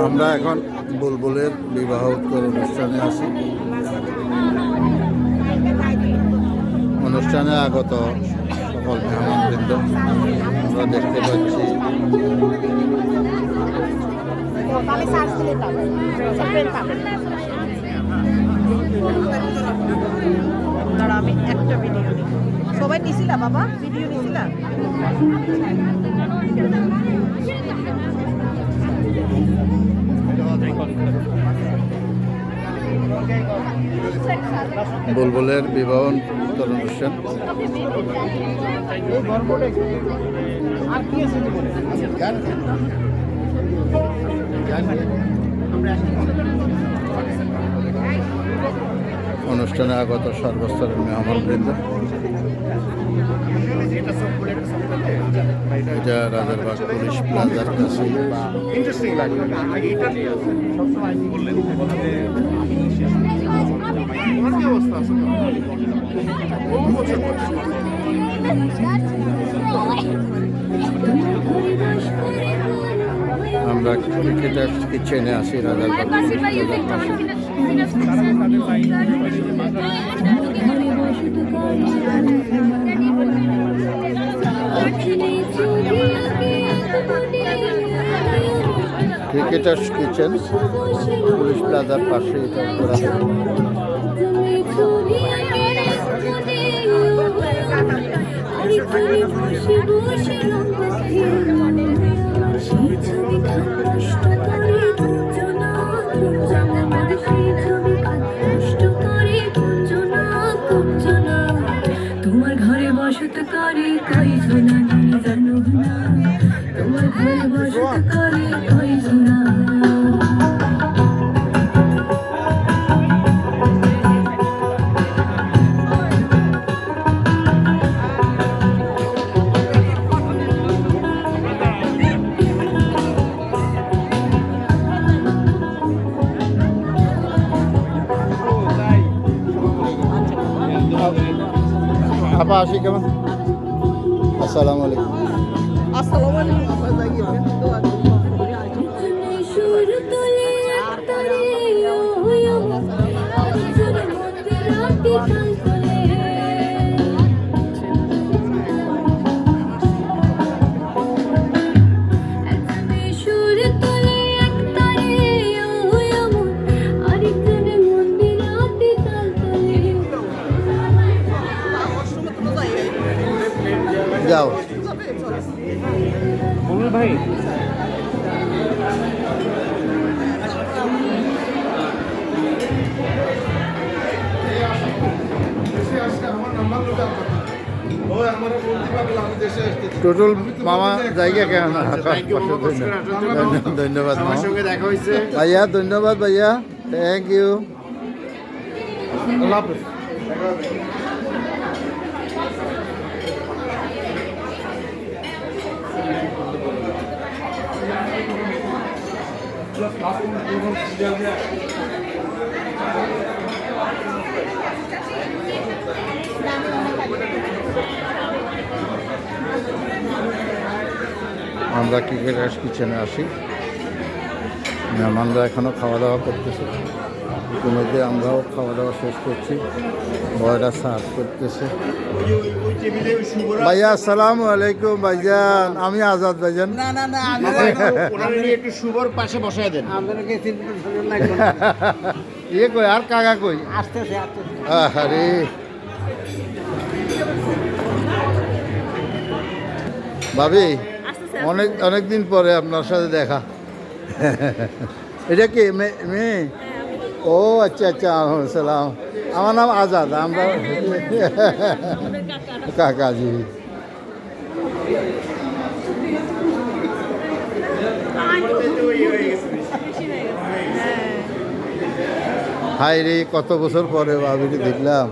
আমরা এখন বুলবুলের বিবাহ উত্তর অনুষ্ঠানে আছি। অনুষ্ঠানে আগত সকল মেহমানবৃন্দ আমরা দেখতে পাচ্ছি। আমি একটা ভিডিও নিই। সবাই নিছিলা বাবা, ভিডিও নিছিলা? বুলবুলের বিবাহ উত্তর অনুষ্ঠান। অনুষ্ঠানে আগত সর্বস্তরের মেহমানবৃন্দ। এটা রাজারবাগ পুলিশ প্লাজার কাছে। ইন্টারেস্টিং লাগবে কি অবস্থা আসলে আমরা ক্রিকেটার কিচেনে আসি রাজারবাগ ক্রিকেটার্স কিচেন পুলিশ প্লাজার পাশে এটা করা তোমার ঘরে বসত করে কই সোনা জানো না, তোমার ঘরে বসত করে কই সোনা। আপা আসি কেমন? আসসালামু আলাইকুম। আসসালামু আলাইকুম। যাও ভাই টোটাল মামা জায়গা কেমন? ধন্যবাদ আমার সঙ্গে দেখা হয়েছে। ভাইয়া, ধন্যবাদ ভাইয়া, থ্যাংক ইউ। আল্লাহ হাফেজ। আমরা ক্রিকেটার্স কিচেনে আসি। মেহমানরা এখনও খাওয়া দাওয়া করতেছে। ইতিমধ্যে আমরাও খাওয়া দাওয়া শেষ করছি। বয়রা সার্ভ করতেছে। ভাইয়া আসসালামু আলাইকুম ভাইজান, আমি আজাদ ভাইজান। না না না, একটু শুভর পাশে বসায় দেন। ইয়ে কই আর কাকা কই? আসতেছে। আরে ভাবি, অনেক দিন পরে আপনার সাথে দেখা। এটা কি মেয়ে? ও আচ্ছা আচ্ছা, সালাম। আমার নাম আজাদ, আমরা কাকাজি। হাই রে, কত বছর পরে ভাবিকে দেখলাম।